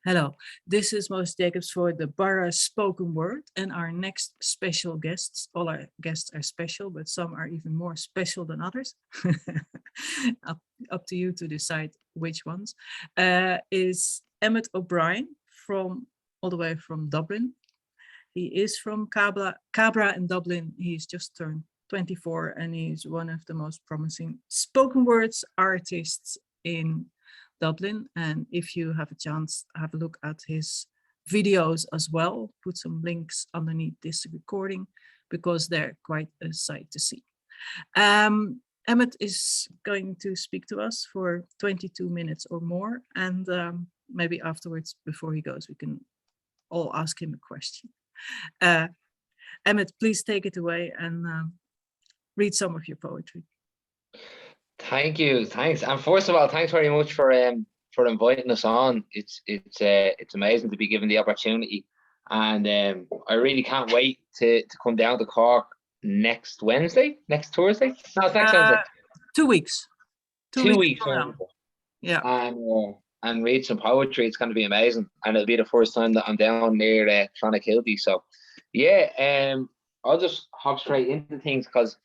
Hello, this is Moos Jacobs for DeBarra's spoken word, and our next special guests. All our guests are special, but some are even more special than others. up to you to decide which ones. Is Emmet O'Brien from all the way from Dublin. He is from Cabra in Dublin. He's just turned 24, and he's one of the most promising spoken words artists in Dublin. And if you have a chance, have a look at his videos as well. Put some links underneath this recording because they're quite a sight to see. Emmet is going to speak to us for 22 minutes or more, and maybe afterwards, before he goes, we can all ask him a question. Emmet, please take it away and read some of your poetry. Thank you, thanks. And first of all, thanks very much for inviting us on. It's amazing to be given the opportunity, and I really can't wait to come down to Cork next Thursday. No, it's next Wednesday. 2 weeks. 2 weeks. Yeah. And read some poetry. It's going to be amazing, and it'll be the first time that I'm down near Clonakilty. So, yeah, I'll just hop straight into things because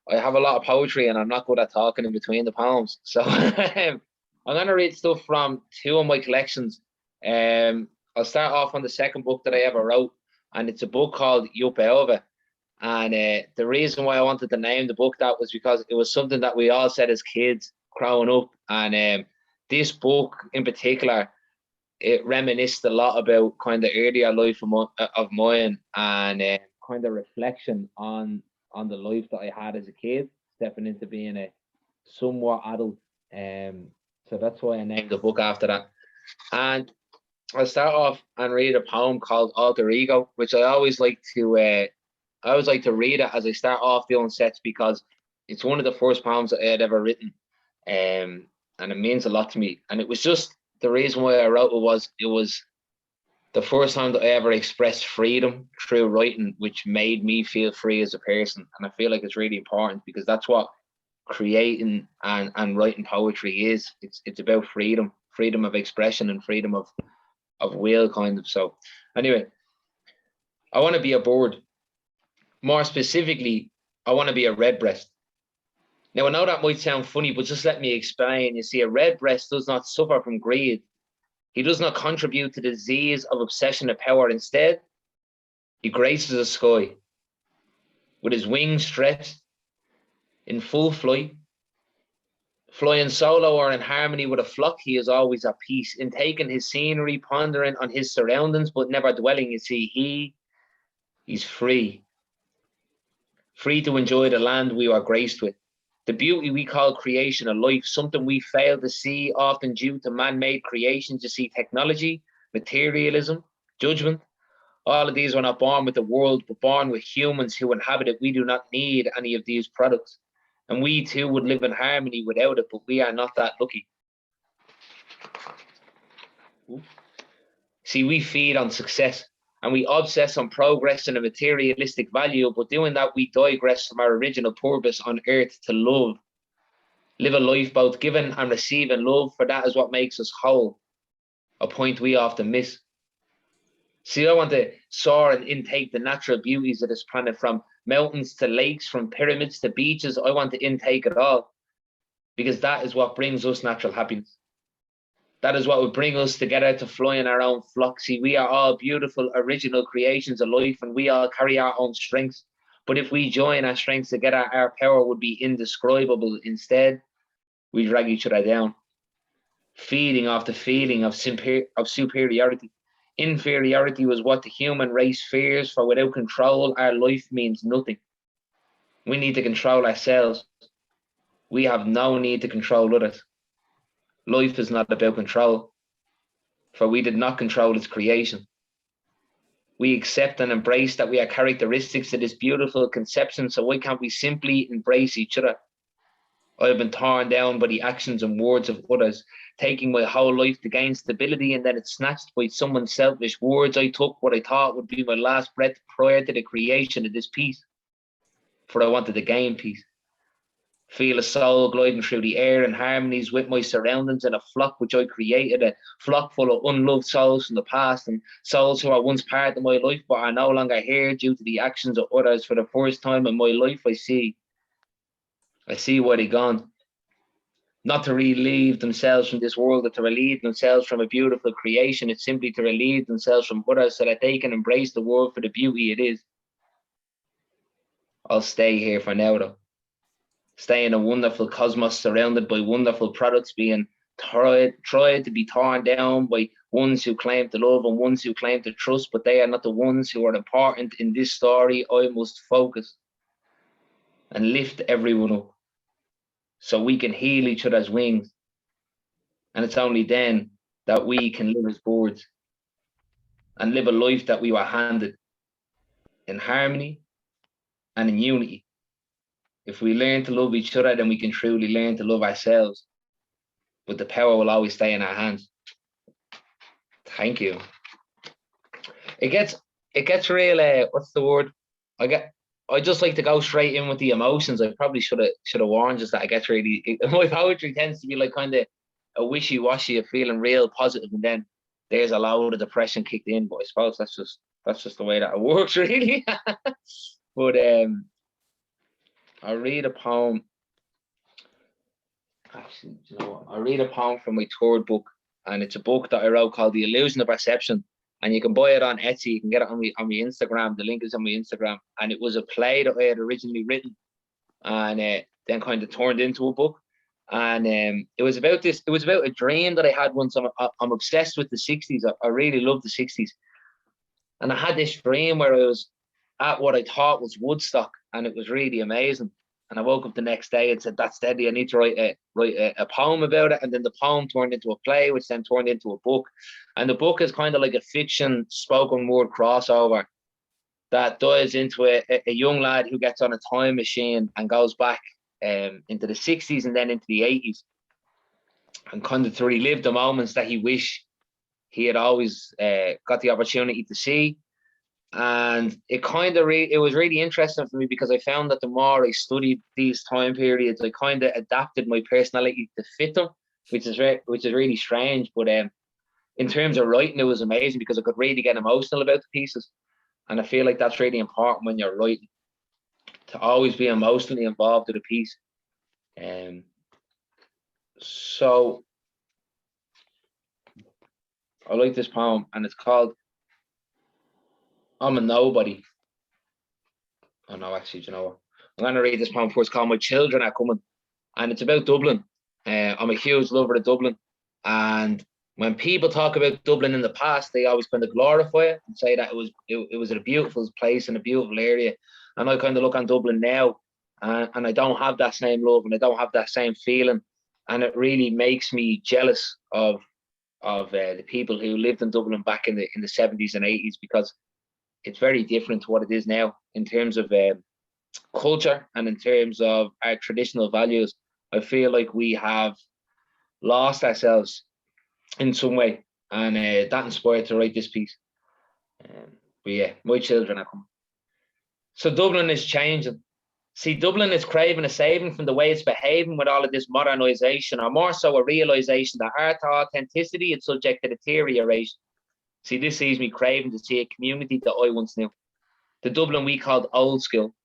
I have a lot of poetry and I'm not good at talking in between the poems. So I'm going to read stuff from two of my collections. I'll start off on the second book that I ever wrote, and it's a book called Eiméid Ó'Briain. And the reason why I wanted to name the book that was because it was something that we all said as kids growing up. And this book in particular, it reminisced a lot about kind of earlier life of mine and kind of reflection on the life that I had as a kid, stepping into being a somewhat adult. So that's why I named the book after that. And I'll start off and read a poem called Alter Ego, which I always like to read it as I start off doing sets because it's one of the first poems that I had ever written. And it means a lot to me. And it was just the reason why I wrote it was the first time that I ever expressed freedom through writing, which made me feel free as a person. And I feel like it's really important because that's what creating and writing poetry is. It's about freedom of expression and freedom of will, kind of. So anyway, I want to be a bird. More specifically, I want to be a redbreast. Now, I know that might sound funny, but just let me explain. You see, a redbreast does not suffer from greed. He does not contribute to the disease of obsession and power. Instead, he graces the sky with his wings stretched in full flight. Flying solo or in harmony with a flock, he is always at peace. In taking his scenery, pondering on his surroundings, but never dwelling, you see, he's free. Free to enjoy the land we are graced with. The beauty we call creation of life, something we fail to see often due to man-made creations. You see, technology, materialism, judgment, all of these were not born with the world, but born with humans who inhabit it. We do not need any of these products. And we too would live in harmony without it, but we are not that lucky. See, we feed on success and we obsess on progress and a materialistic value, but doing that, we digress from our original purpose on earth to love. Live a life both giving and receiving love, for that is what makes us whole, a point we often miss. See, I want to soar and intake the natural beauties of this planet, from mountains to lakes, from pyramids to beaches. I want to intake it all, because that is what brings us natural happiness. That is what would bring us together to fly in our own flock. See, we are all beautiful, original creations of life, and we all carry our own strengths. But if we join our strengths together, our power would be indescribable. Instead, we drag each other down, feeding off the feeling of superiority. Inferiority was what the human race fears, for without control, our life means nothing. We need to control ourselves. We have no need to control others. Life is not about control, for we did not control its creation. We accept and embrace that we are characteristics of this beautiful conception, so why can't we simply embrace each other? I have been torn down by the actions and words of others, taking my whole life to gain stability, and then it's snatched by someone's selfish words. I took what I thought would be my last breath prior to the creation of this piece, for I wanted to gain peace. Feel a soul gliding through the air in harmonies with my surroundings in a flock which I created, a flock full of unloved souls from the past and souls who are once part of my life but are no longer here due to the actions of others. For the first time in my life, I see where they've gone. Not to relieve themselves from this world, but to relieve themselves from a beautiful creation. It's simply to relieve themselves from others so that they can embrace the world for the beauty it is. I'll stay here for now, though. Stay in a wonderful cosmos surrounded by wonderful products being tried to be torn down by ones who claim to love and ones who claim to trust, but they are not the ones who are important in this story. I must focus and lift everyone up so we can heal each other's wings. And it's only then that we can live as birds and live a life that we were handed in harmony and in unity. If we learn to love each other, then we can truly learn to love ourselves. But the power will always stay in our hands. Thank you. It gets real, what's the word? I just like to go straight in with the emotions. I probably should have warned us that I get really, my poetry tends to be like kind of a wishy-washy of feeling real positive, and then there's a load of depression kicked in. But I suppose that's just the way that it works, really. But I'll read a poem. Actually, you know what? I'll read a poem from my third book, and it's a book that I wrote called The Illusion of Perception. And you can buy it on Etsy. You can get it on my Instagram. The link is on my Instagram. And it was a play that I had originally written, and then kind of turned into a book. And it was about this. It was about a dream that I had once. I'm obsessed with the 60s. I really love the 60s. And I had this dream where I was at what I thought was Woodstock, and it was really amazing. And I woke up the next day and said, "That's deadly. I need to write a poem about it." And then the poem turned into a play, which then turned into a book. And the book is kind of like a fiction spoken word crossover that dives into a young lad who gets on a time machine and goes back into the 60s and then into the 80s, and kind of to relive the moments that he wished he had always got the opportunity to see. And it kind of it was really interesting for me, because I found that the more I studied these time periods, I kind of adapted my personality to fit them, which is really strange. But in terms of writing, it was amazing because I could really get emotional about the pieces, and I feel like that's really important when you're writing, to always be emotionally involved with a piece. So I like this poem, and it's called "I'm a Nobody." Oh no, actually, you know what? I'm going to read this poem first. It's called "My Children Are Coming," and it's about Dublin. I'm a huge lover of Dublin, and when people talk about Dublin in the past, they always kind of glorify it and say that it was a beautiful place and a beautiful area. And I kind of look on Dublin now, and I don't have that same love, and I don't have that same feeling, and it really makes me jealous of the people who lived in Dublin back in the 70s and 80s, because it's very different to what it is now in terms of culture and in terms of our traditional values. I feel like we have lost ourselves in some way, and that inspired to write this piece. But yeah, my children are coming. So Dublin is changing. See, Dublin is craving a saving from the way it's behaving with all of this modernisation, or more so a realisation that art authenticity is subject to deterioration. See, this sees me craving to see a community that I once knew. The Dublin we called old school.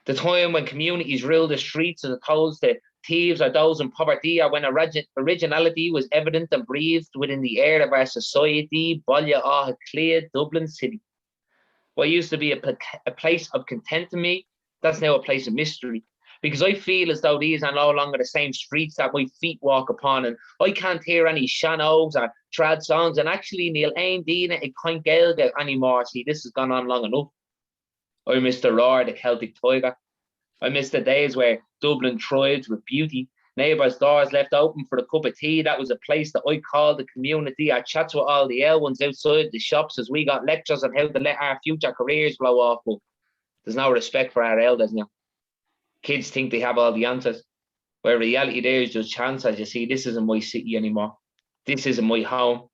The time when communities ruled the streets as opposed to thieves or those in poverty, or when originality was evident and breathed within the air of our society. Bolia a clear Dublin city. What used to be a place of content to me, that's now a place of mystery. Because I feel as though these are no longer the same streets that my feet walk upon, and I can't hear any shannogs or trad songs, and actually Neil Ain Dina it can't get anymore. See, this has gone on long enough. I miss the roar of the Celtic tiger. I miss the days where Dublin thrived with beauty. Neighbours' doors left open for a cup of tea. That was a place that I called the community. I chats with all the L ones outside the shops as we got lectures on how to let our future careers blow off. But there's no respect for our elders now. Kids think they have all the answers, where reality there is just chance. As you see, this isn't my city anymore. This isn't my home.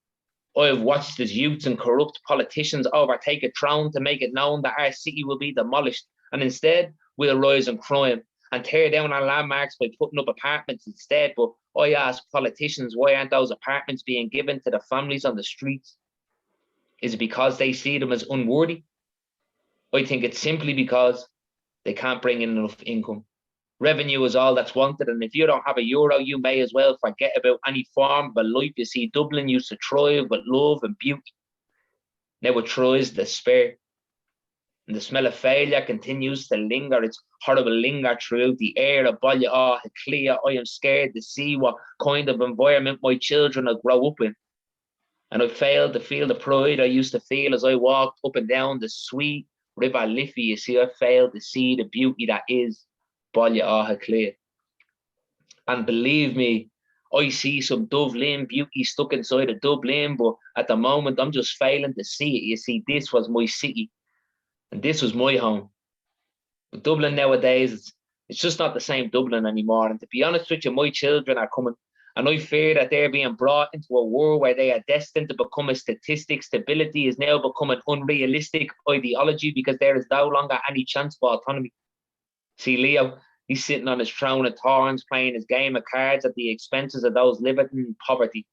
I have watched as youths and corrupt politicians overtake a throne to make it known that our city will be demolished, and instead we'll rise in crime and tear down our landmarks by putting up apartments instead. But I ask politicians, why aren't those apartments being given to the families on the streets? Is it because they see them as unworthy? I think it's simply because they can't bring in enough income. Revenue is all that's wanted, and if you don't have a euro, you may as well forget about any form of a life. You see, Dublin used to thrive with love and beauty. Now it thrives despair. And the smell of failure continues to linger. It's horrible linger throughout the air. A Baile Átha Cliath. I am scared to see what kind of environment my children will grow up in. And I failed to feel the pride I used to feel as I walked up and down the sweet River Liffey. You see, I failed to see the beauty that is Baile Átha Cliath. And believe me, I see some Dublin beauty stuck inside of Dublin, but at the moment I'm just failing to see it. You see, this was my city and this was my home. But Dublin nowadays, it's just not the same Dublin anymore. And to be honest with you, my children are coming, and I fear that they're being brought into a world where they are destined to become a statistic. Stability is now become an unrealistic ideology because there is no longer any chance for autonomy. See, Leo, he's sitting on his throne of thorns, playing his game of cards at the expenses of those living in poverty.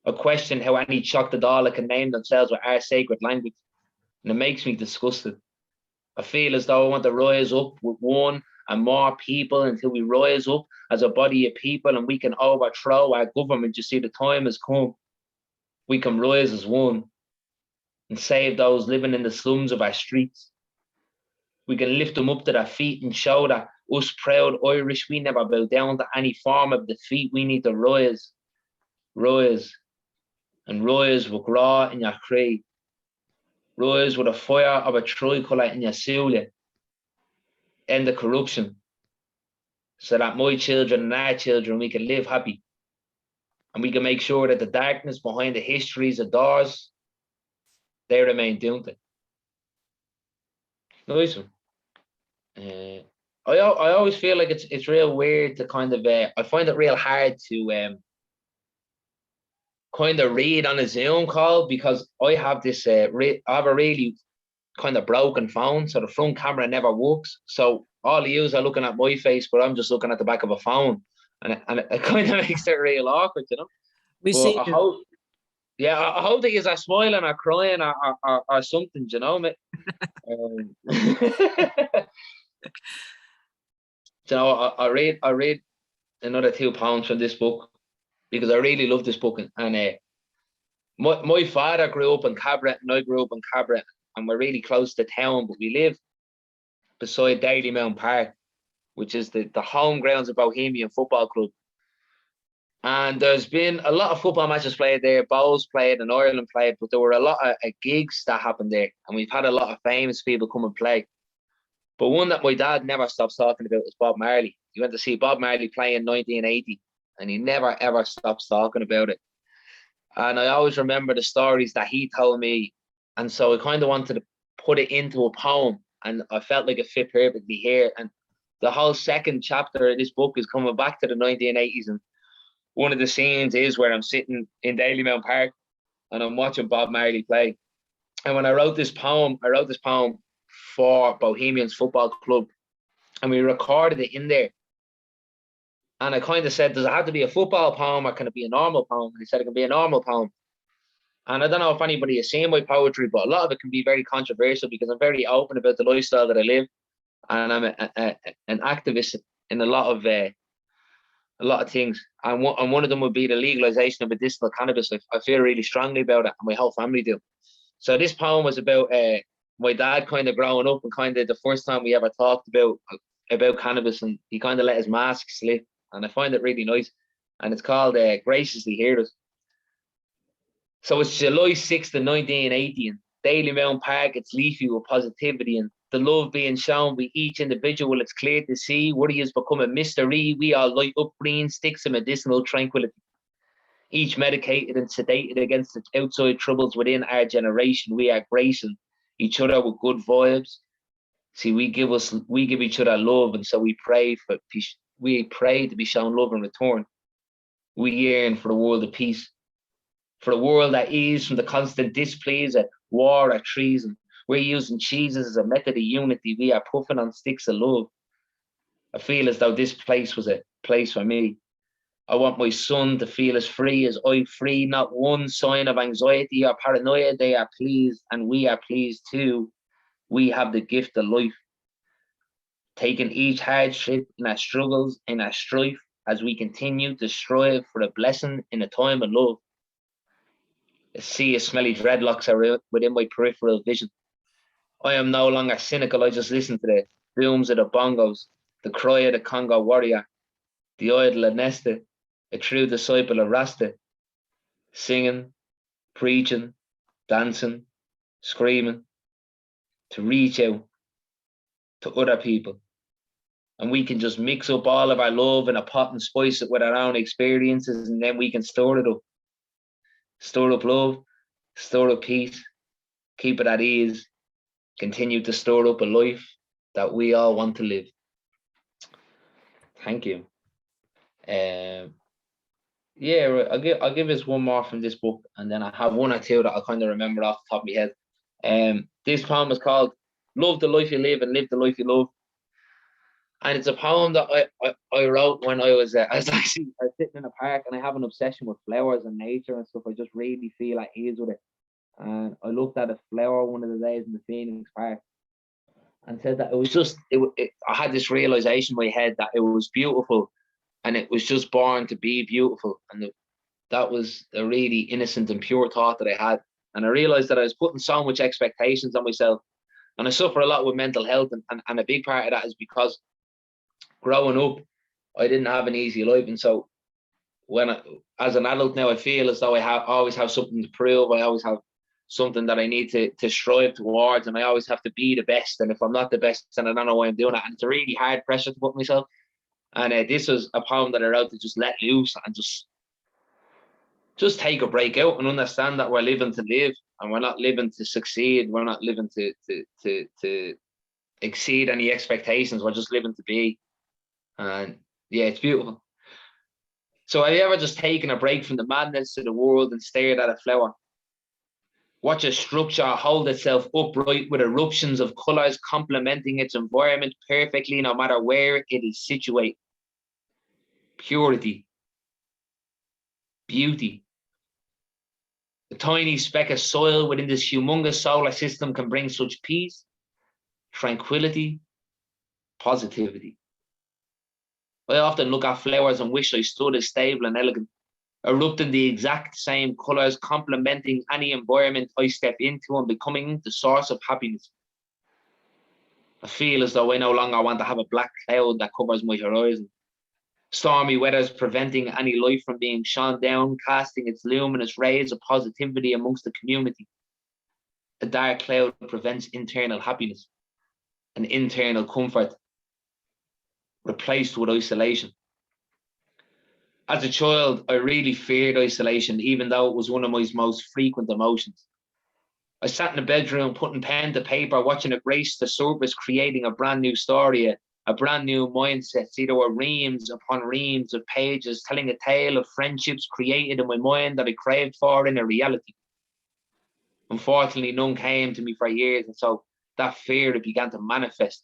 I question how any Choctaw can name themselves with our sacred language, and it makes me disgusted. I feel as though I want to rise up with one and more people until we rise up as a body of people and we can overthrow our government. You see, the time has come. We can rise as one and save those living in the slums of our streets. We can lift them up to their feet and show that us proud Irish, we never bow down to any form of defeat. We need to rise, and rise with graw in your creed. Rise with a fire of a tricolour in your soul. End the corruption, so that my children and our children, we can live happy. And we can make sure that the darkness behind the histories of doors, they remain daunted. Nice one. I always feel like it's real weird to kind of, I find it real hard to kind of read on a Zoom call because I have this, I have a really kind of broken phone, so the front camera never works. So all of yous are looking at my face, but I'm just looking at the back of a phone, and it kind of makes it real awkward, you know. We see. I hope that you are smiling or crying or something, you know, mate. So I read another 2 pounds from this book because I really love this book, and my father grew up in Cabra and I grew up in Cabra, and we're really close to town, but we live beside Dalymount Park, which is the home grounds of Bohemian Football Club. And there's been a lot of football matches played there, Bowls played and Ireland played, but there were a lot of gigs that happened there, and we've had a lot of famous people come and play. But one that my dad never stops talking about is Bob Marley. He went to see Bob Marley play in 1980, and he never ever stops talking about it. And I always remember the stories that he told me, and so I kind of wanted to put it into a poem, and I felt like it fit perfectly here. And the whole second chapter of this book is coming back to the 1980s, and one of the scenes is where I'm sitting in Dalymount Park and I'm watching Bob Marley play. And when I wrote this poem for Bohemians Football Club, and we recorded it in there. And I kind of said, does it have to be a football poem or can it be a normal poem? And he said it can be a normal poem. And I don't know if anybody has seen my poetry, but a lot of it can be very controversial because I'm very open about the lifestyle that I live, and I'm an activist in a lot of things. And one of them would be the legalization of medicinal cannabis. I feel really strongly about it, and my whole family do. So this poem was about my dad kind of growing up, and kind of the first time we ever talked about cannabis, and he kind of let his mask slip, and I find it really nice. And it's called Graciously Hear Us. So it's July 6th of 1980, and Dalymount Park, it's leafy with positivity and the love being shown by each individual. It's clear to see worry has become a mystery. We all light up green sticks of medicinal tranquility, each medicated and sedated against the outside troubles within our generation. We are gracing each other with good vibes. See, we give each other love, and so we pray to be shown love in return. We yearn for a world of peace, for a world at ease from the constant displease at war, at treason. We're using cheeses as a method of unity. We are puffing on sticks of love. I feel as though this place was a place for me. I want my son to feel as free as I free, not one sign of anxiety or paranoia. They are pleased and we are pleased too. We have the gift of life, taking each hardship in our struggles, in our strife, as we continue to strive for a blessing in a time of love. A sea of smelly dreadlocks are within my peripheral vision. I am no longer cynical. I just listen to the booms of the bongos, the cry of the Congo warrior, the idol of Nesta, a true disciple of Rasta, singing, preaching, dancing, screaming, to reach out to other people. And we can just mix up all of our love in a pot and spice it with our own experiences, and then we can store it up. Store up love, store up peace, keep it at ease, continue to store up a life that we all want to live. Thank you. Yeah, I'll give us one more from this book, and then I have one or two that I kind of remember off the top of my head. This poem is called "Love the Life You Live and Live the Life You Love," and it's a poem that I wrote when I was sitting in a park, and I have an obsession with flowers and nature and stuff. I just really feel at ease with it, and I looked at a flower one of the days in the Phoenix Park, and said that it was just I had this realization in my head that it was beautiful. And it was just born to be beautiful. And that was a really innocent and pure thought that I had. And I realized that I was putting so much expectations on myself. And I suffer a lot with mental health. And a big part of that is because growing up, I didn't have an easy life. And so as an adult now, I feel as though I always have something to prove. I always have something that I need to strive towards. And I always have to be the best. And if I'm not the best, then I don't know why I'm doing it. And it's a really hard pressure to put myself. And this was a poem that I wrote to just let loose and just take a break out and understand that we're living to live, and we're not living to succeed. We're not living to exceed any expectations. We're just living to be. And yeah, it's beautiful. So have you ever just taken a break from the madness of the world and stared at a flower? Watch a structure hold itself upright with eruptions of colours complementing its environment perfectly, no matter where it is situated. Purity, beauty. A tiny speck of soil within this humongous solar system can bring such peace, tranquility, positivity. I often look at flowers and wish I stood as stable and elegant, erupting the exact same colours, complementing any environment I step into and becoming the source of happiness. I feel as though I no longer want to have a black cloud that covers my horizon. Stormy weather is preventing any light from being shone down, casting its luminous rays of positivity amongst the community. A dark cloud prevents internal happiness and internal comfort, replaced with isolation. As a child, I really feared isolation, even though it was one of my most frequent emotions. I sat in the bedroom, putting pen to paper, watching it race to surface, creating a brand new story, a brand new mindset. See, there were reams upon reams of pages telling a tale of friendships created in my mind that I craved for in a reality. Unfortunately, none came to me for years, and so that fear it began to manifest.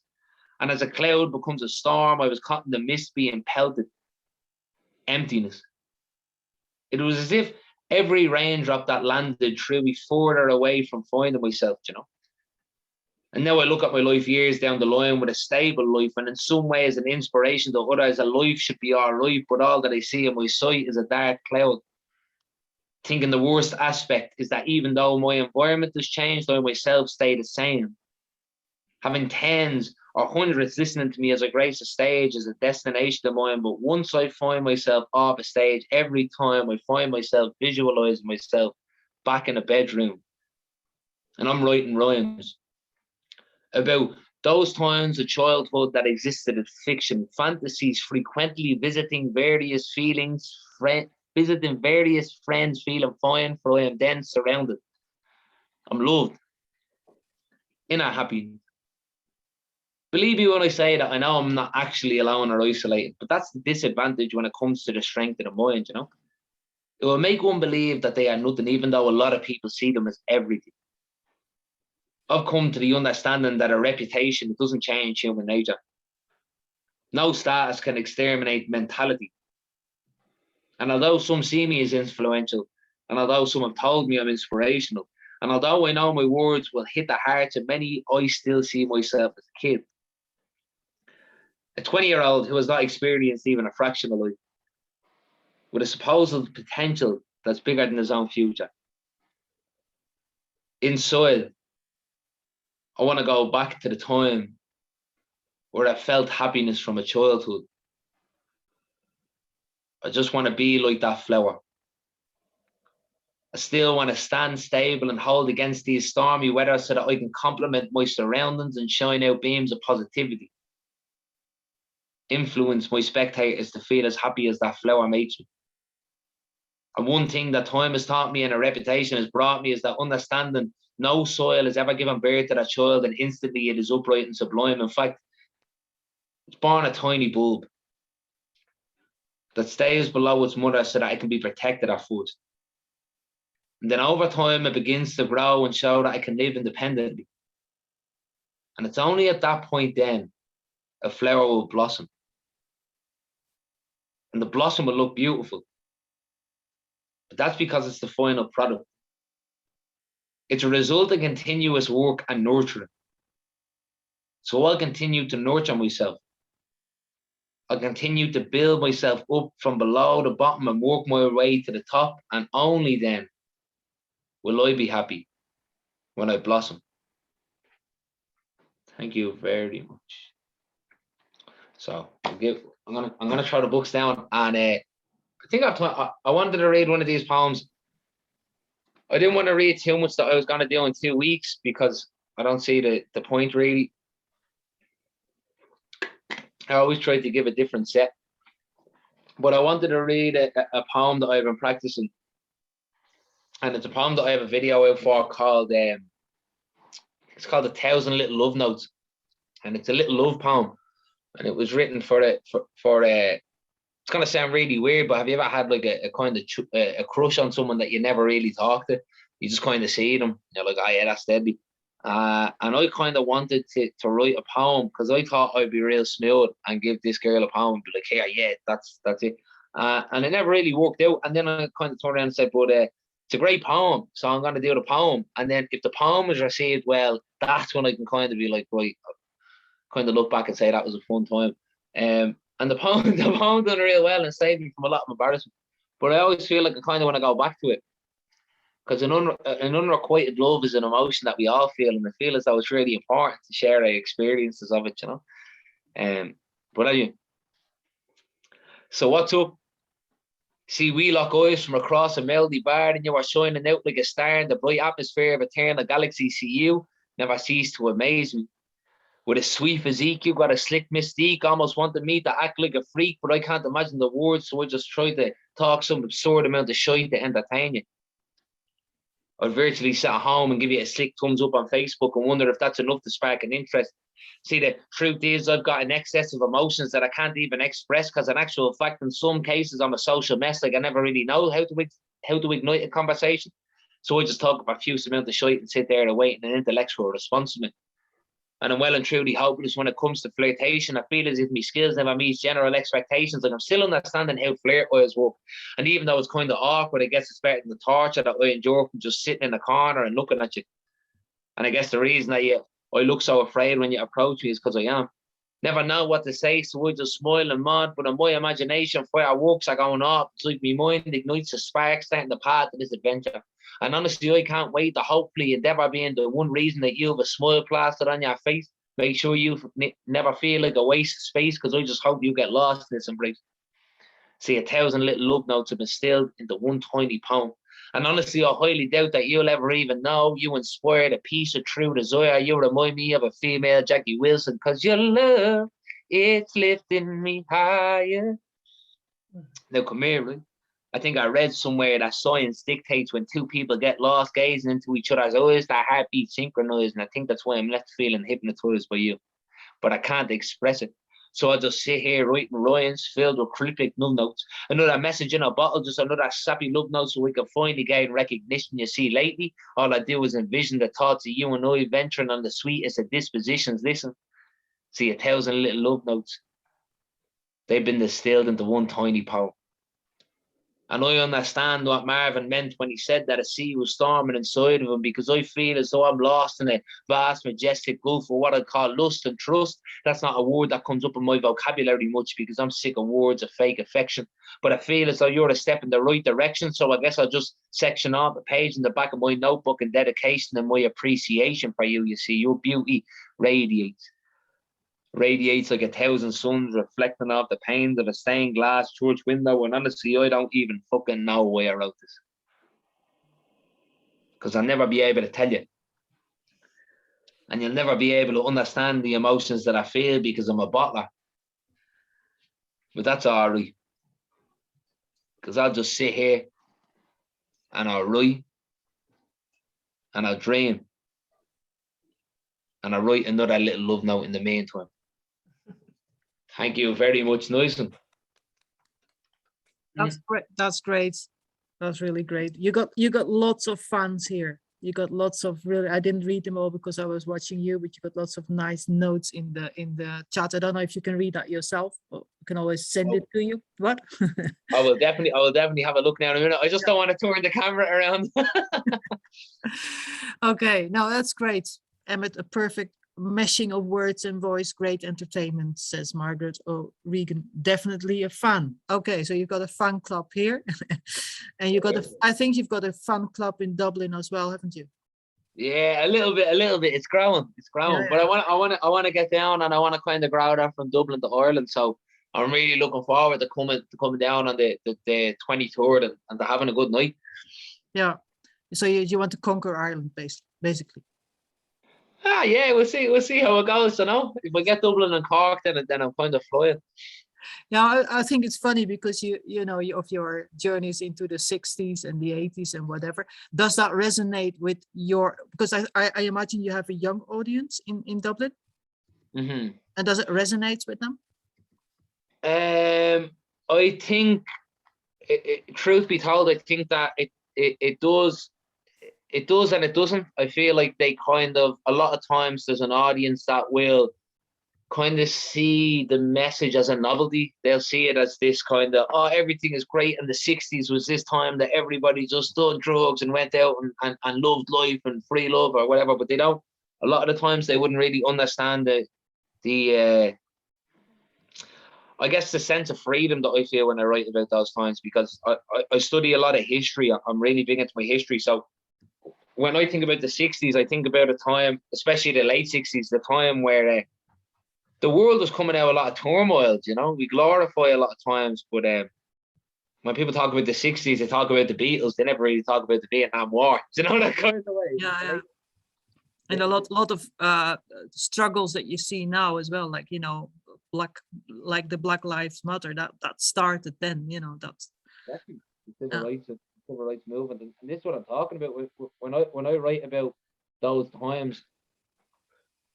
And as a cloud becomes a storm, I was caught in the mist being pelted. Emptiness. It was as if every raindrop that landed threw me further away from finding myself, you know. And now I look at my life years down the line with a stable life, and in some ways an inspiration to others. A life should be all right, but all that I see in my sight is a dark cloud. Thinking the worst aspect is that even though my environment has changed, I myself stay the same. Having tens or hundreds listening to me as I grace a stage is a destination of mine, but once I find myself off a stage, every time I find myself visualizing myself back in a bedroom, and I'm writing rhymes about those times of childhood that existed in fiction, fantasies, frequently visiting various feelings, visiting various friends, feeling fine, for I am then surrounded. I'm loved, inner happiness. Believe me when I say that I know I'm not actually alone or isolated, but that's the disadvantage when it comes to the strength of the mind, you know. It will make one believe that they are nothing, even though a lot of people see them as everything. I've come to the understanding that a reputation doesn't change human nature. No status can exterminate mentality. And although some see me as influential, and although some have told me I'm inspirational, and although I know my words will hit the hearts of many, I still see myself as a kid. A 20-year-old who has not experienced even a fraction of life, with a supposed potential that's bigger than his own future. Inside, I want to go back to the time where I felt happiness from a childhood. I just want to be like that flower. I still want to stand stable and hold against these stormy weather so that I can complement my surroundings and shine out beams of positivity. Influence my spectators to feel as happy as that flower makes me. And one thing that time has taught me and a reputation has brought me is that understanding no soil has ever given birth to that child and instantly it is upright and sublime. In fact, it's born a tiny bulb that stays below its mother so that it can be protected at foot. And then over time, it begins to grow and show that I can live independently. And it's only at that point then a flower will blossom. And the blossom will look beautiful. But that's because it's the final product. It's a result of continuous work and nurturing. So I'll continue to nurture myself. I'll continue to build myself up from below the bottom and work my way to the top. And only then will I be happy when I blossom. Thank you very much. So I'm gonna throw the books down, and I think I wanted to read one of these poems. I didn't want to read too much that I was gonna do in 2 weeks because I don't see the point really. I always try to give a different set, but I wanted to read a poem that I've been practicing, and it's a poem that I have a video out for called it's called 1,000 Little Love Notes, and it's a little love poem, and it was written for it's gonna sound really weird, but have you ever had like a kind of a crush on someone that you never really talked to? You just kind of see them, you're like, oh yeah, that's deadly. And I kind of wanted to write a poem because I thought I'd be real smooth and give this girl a poem and be like, hey, yeah, that's it. And it never really worked out. And then I kind of turned around and said, but it's a great poem, so I'm going to do the poem. And then if the poem is received well, that's when I can kind of be like, right, kind of look back and say that was a fun time. And the poem done real well and saved me from a lot of embarrassment. But I always feel like I kind of want to go back to it. Because an unrequited love is an emotion that we all feel, and I feel as though it's really important to share our experiences of it, you know. But anyway, so what's up? See, we lock eyes from across a melody bar, and you are shining out like a star in the bright atmosphere of eternal galaxy. See, you never cease to amaze me. With a sweet physique, you got a slick mystique, almost wanted me to act like a freak, but I can't imagine the words, so I just try to talk some absurd amount of shit to entertain you. I'd virtually sit at home and give you a slick thumbs up on Facebook and wonder if that's enough to spark an interest. See, the truth is I've got an excess of emotions that I can't even express because in actual fact, in some cases, I'm a social mess. Like I never really know how to ignite a conversation. So I just talk about a few amount of shit and sit there and wait an intellectual response to me. And I'm well and truly hopeless when it comes to flirtation. I feel as if my skills never meet general expectations. Like I'm still understanding how flirt wise work. And even though it's kind of awkward, I guess it's better than the torture that I endure from just sitting in the corner and looking at you. And I guess the reason I look so afraid when you approach me is because I am. Never know what to say, so I just smile and nod. But in my imagination, fireworks are going off. It's like my mind ignites a spark starting the path of this adventure. And honestly, I can't wait to hopefully endeavour being the one reason that you have a smile plastered on your face. Make sure you never feel like a waste of space, because I just hope you get lost in this embrace. See, 1,000 little love notes have been distilled into one tiny poem. And honestly, I highly doubt that you'll ever even know. You inspired a piece of true desire. You remind me of a female Jackie Wilson, because your love, it's lifting me higher. Now, come here, right? I think I read somewhere that science dictates when two people get lost gazing into each other's eyes, their heartbeat synchronized, and I think that's why I'm left feeling hypnotized by you. But I can't express it. So I just sit here writing rhymes filled with cryptic love notes. Another message in a bottle, just another sappy love note so we can finally gain recognition. You see, lately, all I do is envision the thoughts of you and I venturing on the sweetest of dispositions. Listen, see, 1,000 little love notes. they've been distilled into one tiny poem. And I understand what Marvin meant when he said that a sea was storming inside of him, because I feel as though I'm lost in a vast, majestic gulf of what I call lust and trust. That's not a word that comes up in my vocabulary much, because I'm sick of words of fake affection. But I feel as though you're a step in the right direction. So I guess I'll just section off a page in the back of my notebook in dedication and my appreciation for you. You see, your beauty radiates like 1,000 suns reflecting off the panes of a stained glass church window. And honestly, I don't even fucking know why I wrote this, because I'll never be able to tell you, and you'll never be able to understand the emotions that I feel, because I'm a bottler. But that's all right, because I'll just sit here and I'll write and I'll dream and I'll write another little love note in the meantime. Thank you very much, Nyson. That's great. That's great. That's really great. You got lots of fans here. You got lots of really. I didn't read them all because I was watching you, but you got lots of nice notes in the chat. I don't know if you can read that yourself, or you can always send it to you. What? I will definitely have a look now in a minute. I just don't want to turn the camera around. Okay, no, that's great. Emmet, a perfect meshing of words and voice, great entertainment, says Margaret O'Regan. Definitely a fan. Okay, so you've got a fan club here. And you got I think you've got a fan club in Dublin as well, haven't you? Yeah, a little bit. It's growing. Yeah. But I want to get down, and I want to kind of grow that from Dublin to Ireland. So I'm really looking forward to coming down on the 23rd and to having a good night. Yeah. So you want to conquer Ireland, basically. Yeah, we'll see how it goes. You know, if I get Dublin and Cork, then I'm kind of flying. Yeah, I think it's funny because you know of your journeys into the 60s and the 80s and whatever. Does that resonate with your? Because I imagine you have a young audience in Dublin. Mm-hmm. And does it resonate with them? I think, truth be told, I think that it does. It does and it doesn't. I feel like they kind of, a lot of times there's an audience that will kind of see the message as a novelty. They'll see it as this kind of, oh, everything is great. And the 60s was this time that everybody just done drugs and went out and loved life and free love or whatever. But they don't, a lot of the times they wouldn't really understand the I guess the sense of freedom that I feel when I write about those times, because I study a lot of history. I'm really big into my history. So when I think about the 60s, I think about a time, especially the late 60s, the time where the world was coming out a lot of turmoil. You know, we glorify a lot of times, but when people talk about the 60s, they talk about the Beatles. They never really talk about the Vietnam War. You know, that kind of way. Yeah. And a lot of struggles that you see now as well, like, you know, like the Black Lives Matter, that started then, you know, that's exactly the civil rights movement, and this is what I'm talking about when I write about those times.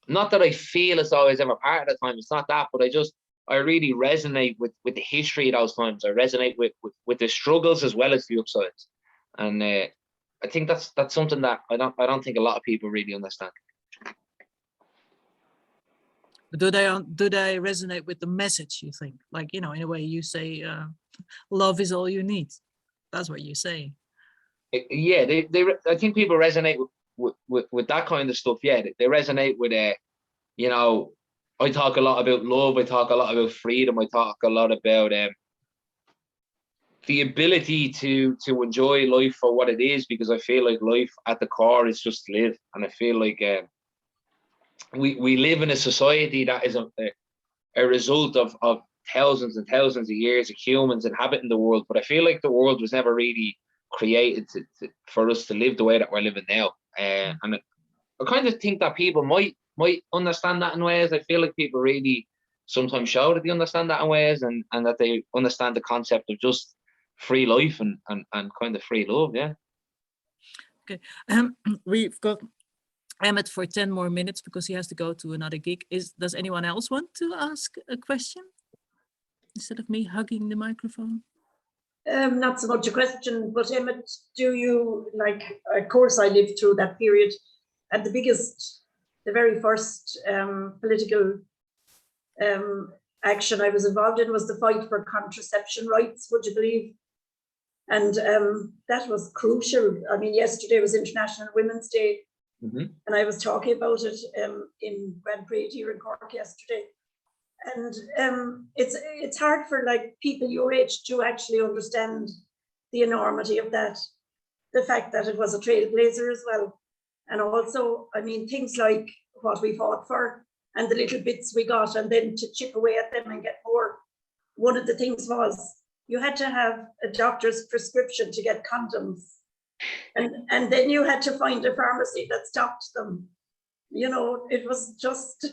Not that I feel as though I was ever part of the time, it's not that, but I really resonate with the history of those times. I resonate with the struggles as well as the upsides, and I think that's something that I don't think a lot of people really understand. Do they resonate with the message, you think? Like, you know, in a way you say, love is all you need. That's what you say. Yeah, I think people resonate with that kind of stuff. Yeah, they resonate with you know, I talk a lot about love. I talk a lot about freedom. I talk a lot about the ability to enjoy life for what it is, because I feel like life at the core is just to live, and I feel like we live in a society that is a result of thousands and thousands of years of humans inhabiting the world. But I feel like the world was never really created for us to live the way that we're living now. And I kind of think that people might understand that in ways. I feel like people really sometimes show that they understand that in ways, and that they understand the concept of just free life and kind of free love. Yeah. Okay. We've got Emmet for 10 more minutes because he has to go to another gig. Does anyone else want to ask a question instead of me hugging the microphone? Not so much a question, but Emmet, do you, like, of course I lived through that period, at the very first political action I was involved in was the fight for contraception rights, would you believe? And that was crucial. I mean, yesterday was International Women's Day, and I was talking about it in Grand Prix here in Cork yesterday. And it's hard for like people your age to actually understand the enormity of that, the fact that it was a trailblazer as well. And also, I mean, things like what we fought for and the little bits we got, and then to chip away at them and get more. One of the things was you had to have a doctor's prescription to get condoms. And then you had to find a pharmacy that stocked them. You know, it was just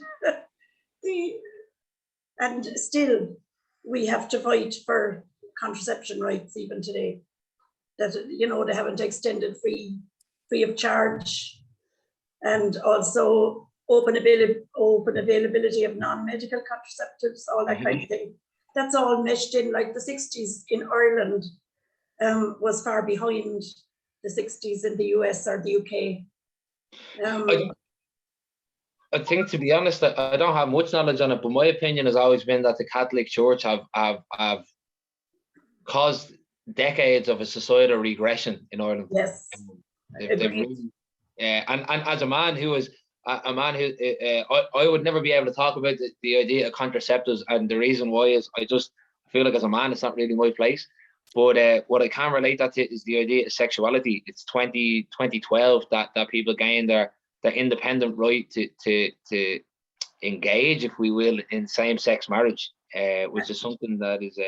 and still we have to fight for contraception rights even today. That, you know, they haven't extended free of charge, and also open availability of non-medical contraceptives, all that kind of thing. That's all meshed in. Like the 60s in Ireland was far behind the 60s in the US or the UK. I think, to be honest, I don't have much knowledge on it, but my opinion has always been that the Catholic Church have caused decades of a societal regression in Ireland. Yes. They've really, and as a man who is a man who I would never be able to talk about the idea of contraceptives, and the reason why is I feel like as a man it's not really my place. But what I can relate that to is the idea of sexuality. It's 2012 that people gained their independent right to engage, if we will, in same-sex marriage, which is something that is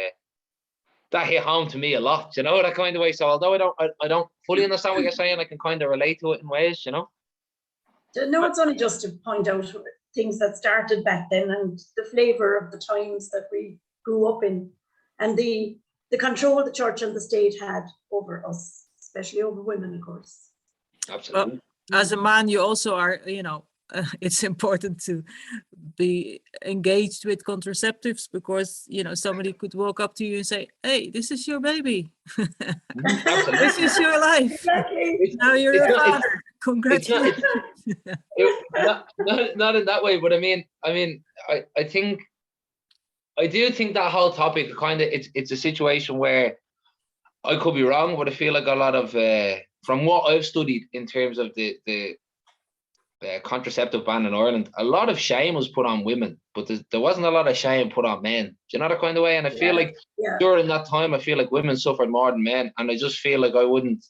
that hit home to me a lot, you know, that kind of way. So although I don't fully understand what you're saying, I can kind of relate to it in ways, you know. No, it's only just to point out things that started back then and the flavour of the times that we grew up in, and the control the church and the state had over us, especially over women, of course. Absolutely. As a man, you also are, you know, it's important to be engaged with contraceptives, because, you know, somebody could walk up to you and say, hey, this is your baby. This is your life. Exactly. Now you're a father. Congratulations. Not in that way, but I mean, I think, I do think that whole topic kind of, it's a situation where I could be wrong, but I feel like a lot of, from what I've studied in terms of the contraceptive ban in Ireland, a lot of shame was put on women, but there wasn't a lot of shame put on men. Do you know that kind of way? And I feel like during that time, I feel like women suffered more than men, and I just feel like I wouldn't,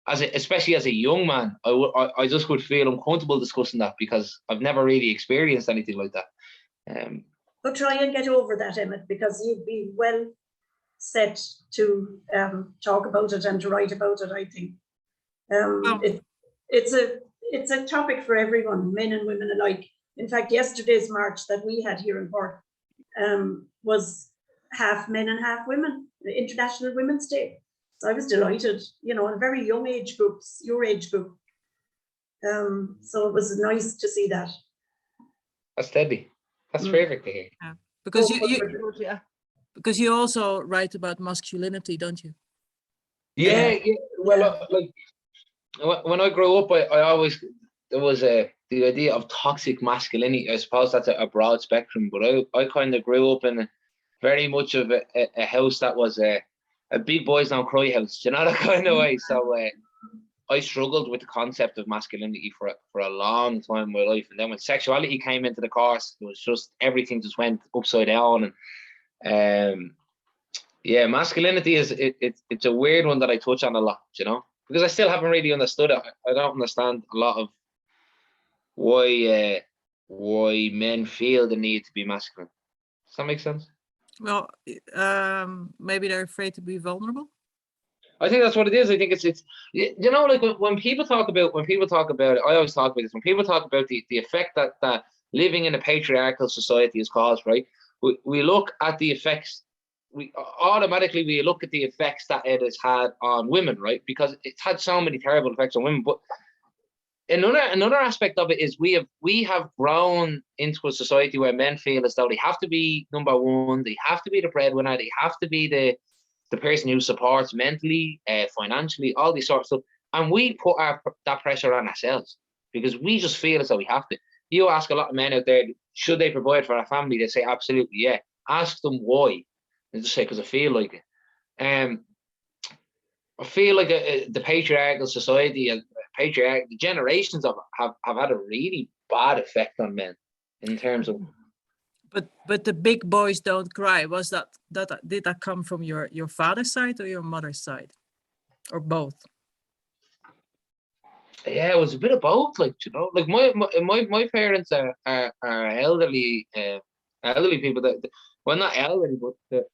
especially as a young man, I just would feel uncomfortable discussing that, because I've never really experienced anything like that. But try and get over that, Emmet, because you'd be well set to talk about it and to write about it, I think. It's a topic for everyone, men and women alike. In fact, yesterday's march that we had here in Cork was half men and half women, the International Women's Day. So I was delighted, you know, in very young age groups, your age group. So it was nice to see that. That's steady. That's terrific to hear. Yeah. Because you also write about masculinity, don't you? Yeah. Well, like when I grew up, I always, there was the idea of toxic masculinity. I suppose that's a broad spectrum, but I kind of grew up in very much of a house that was a big boys don't cry house, you know, that kind of way. So I struggled with the concept of masculinity for a long time in my life, and then when sexuality came into the course, it was just, everything just went upside down. And yeah, masculinity is it's a weird one that I touch on a lot, you know, because I still haven't really understood it. I don't understand a lot of why men feel the need to be masculine. Does that make sense? Well, maybe they're afraid to be vulnerable. I think that's what it is. I think it's you know, like when people talk about it, I always talk about this. When people talk about the effect that living in a patriarchal society has caused, right? We look at the effects. We automatically look at the effects that it has had on women, right? Because it's had so many terrible effects on women. But another aspect of it is we have grown into a society where men feel as though they have to be number one, they have to be the breadwinner, they have to be the person who supports mentally, financially, all these sorts of stuff. And we put that pressure on ourselves because we just feel as though we have to. You ask a lot of men out there, should they provide for our family? They say absolutely, yeah. ask them why. And just say, because I feel like it. I feel like the patriarchal society and the generations of it have had a really bad effect on men in terms of. But the big boys don't cry. Was did that come from your father's side or your mother's side, or both? Yeah, it was a bit of both. Like, you know, like my parents are elderly people that, well, not elderly, but the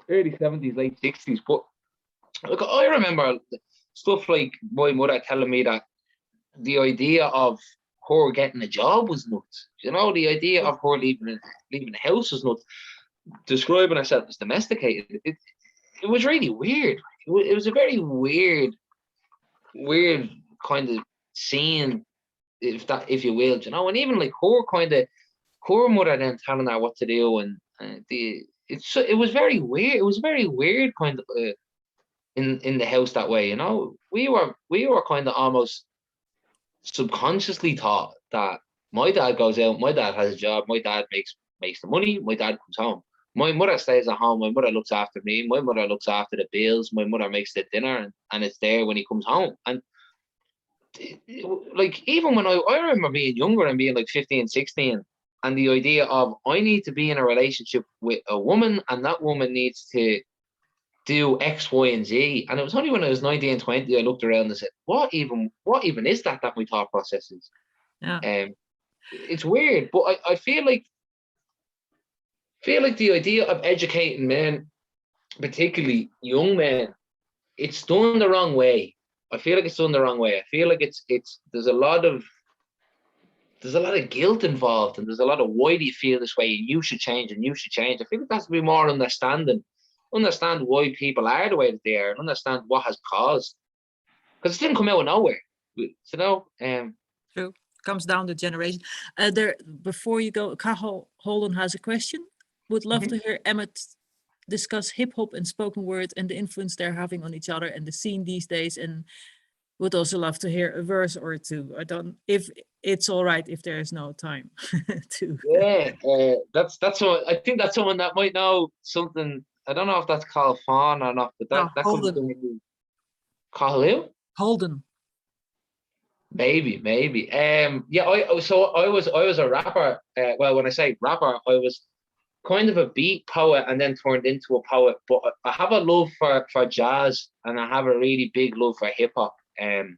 early 70s, late 60s. But look, I remember stuff like my mother telling me that the idea of her getting a job was nuts. You know, the idea of her leaving the house was nuts. Describing herself as domesticated, it was really weird. It was a very weird kind of scene, if you will, you know. And even like her mother then telling her what to do, and it was very weird. It was very weird kind of in the house that way, you know. We were kind of almost subconsciously taught that my dad goes out, my dad has a job, my dad makes the money, my dad comes home. My mother stays at home, my mother looks after me, my mother looks after the bills, my mother makes the dinner, and it's there when he comes home. And like, even when I remember being younger and being like 15, 16, and the idea of I need to be in a relationship with a woman, and that woman needs to do X, Y, and Z. And it was only when I was 19, 20, I looked around and said, what even is that my thought process is? Yeah. It's weird, but I feel like the idea of educating men, particularly young men, it's done the wrong way. I feel like it's done the wrong way. I feel like there's a lot of guilt involved, and there's a lot of why do you feel this way, and you should change, and you should change. I feel like there has to be more understand why people are the way that they are, and understand what has caused, because it didn't come out of nowhere, you know. True. Comes down to generation. Before you go, Cathal Holden has a question. Would love to hear Emmet discuss hip hop and spoken word and the influence they're having on each other and the scene these days, and would also love to hear a verse or two. I don't, if it's all right, if there is no time to. Yeah, that's what I think. That's someone that might know something. I don't know if that's called Fawn or not, but that comes to Cathal who? Holden. Maybe. Yeah. I was a rapper. Well, when I say rapper, I was kind of a beat poet and then turned into a poet. But I have a love for jazz, and I have a really big love for hip hop. I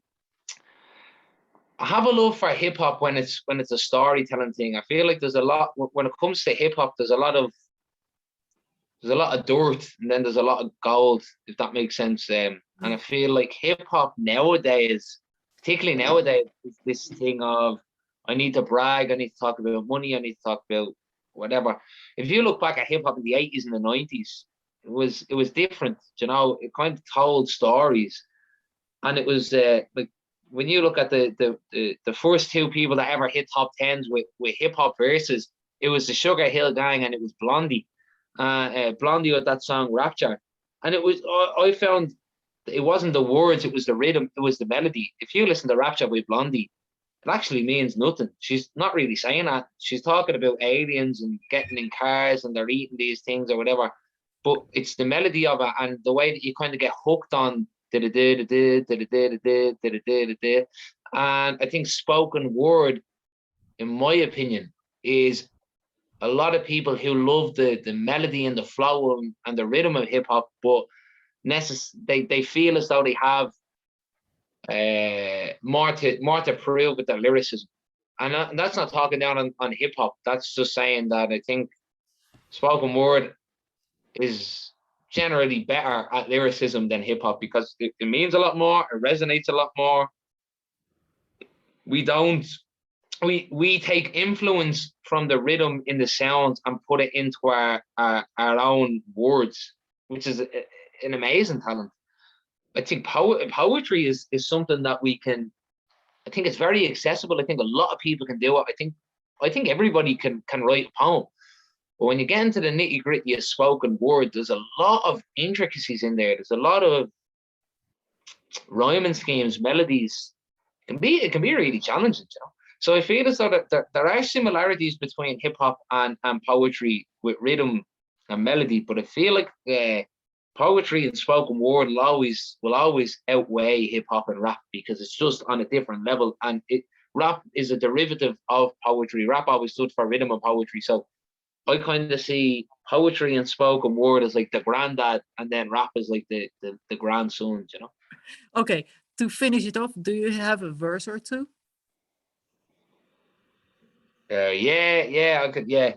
have a love for hip hop when it's a storytelling thing. I feel like there's a lot when it comes to hip hop. There's a lot of dirt, and then there's a lot of gold, if that makes sense. And I feel like hip hop nowadays, particularly nowadays, is this thing of I need to brag, I need to talk about money, I need to talk about whatever. If you look back at hip hop in the 80s and the 90s, it was different. You know, it kind of told stories, and it was like when you look at the first two people that ever hit top tens with hip hop verses, it was the Sugar Hill Gang and it was Blondie. Blondie with that song Rapture, and it was I found it wasn't the words, it was the rhythm, it was the melody. If you listen to Rapture with Blondie, it actually means nothing. She's not really saying that. She's talking about aliens and getting in cars and they're eating these things or whatever, but it's the melody of it and the way that you kind of get hooked on. And I think spoken word, in my opinion, is a lot of people who love the melody and the flow and the rhythm of hip hop, but they feel as though they have more to prove with their lyricism. And that's not talking down on hip hop. That's just saying that I think spoken word is generally better at lyricism than hip hop because it means a lot more. It resonates a lot more. We take influence from the rhythm in the sounds and put it into our own words, which is an amazing talent. I think poetry is something that we can. I think it's very accessible. I think a lot of people can do it. I think everybody can write a poem. But when you get into the nitty gritty of spoken word, there's a lot of intricacies in there. There's a lot of rhyming schemes, melodies. It can be really challenging, you know. So I feel as though that there are similarities between hip hop and poetry with rhythm and melody. But I feel like poetry and spoken word will always outweigh hip hop and rap, because it's just on a different level. And rap is a derivative of poetry. Rap always stood for rhythm and poetry. So I kind of see poetry and spoken word as like the granddad, and then rap is like the grandsons, you know. Okay, to finish it off, do you have a verse or two? Yeah, I could, yeah.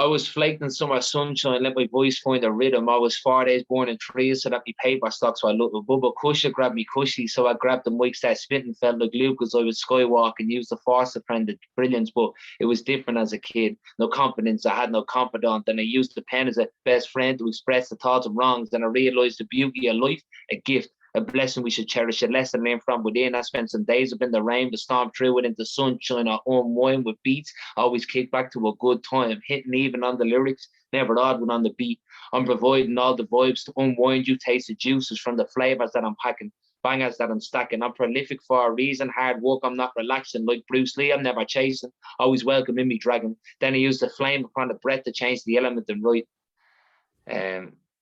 I was flaked in summer sunshine, let my voice find a rhythm. I was 4 days born in trees, so that me paper stocks so I looked a bubble cushion, grabbed me cushy, so I grabbed the mic, started spitting, felt like Luke as I would skywalk and use the force to find the brilliance, but it was different as a kid. No confidence, I had no confidant, and I used the pen as a best friend to express the thoughts of wrongs, and I realised the beauty of life, a gift, a blessing we should cherish, a lesson learned from within. I spent some days up in the rain, but storm through it into sunshine. I unwind with beats, always kick back to a good time, hitting even on the lyrics, never odd when on the beat. I'm providing all the vibes to unwind you, taste the juices from the flavors that I'm packing, bangers that I'm stacking. I'm prolific for a reason, hard work, I'm not relaxing. Like Bruce Lee, I'm never chasing, always welcome in me dragon. Then I use the flame upon the breath to change the element and right.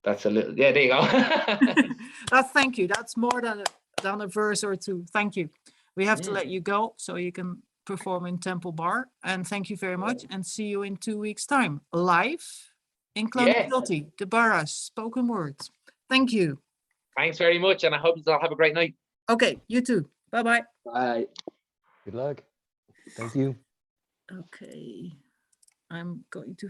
That's a little, yeah, there you go. Thank you. That's more than a verse or two. Thank you. We have to let you go so you can perform in Temple Bar. And thank you very much. And see you in 2 weeks' time, live in Clonakilty, DeBarra's spoken words. Thank you. Thanks very much, and I hope you all have a great night. Okay, you too. Bye-bye. Bye. Good luck. Thank you. Okay, I'm going to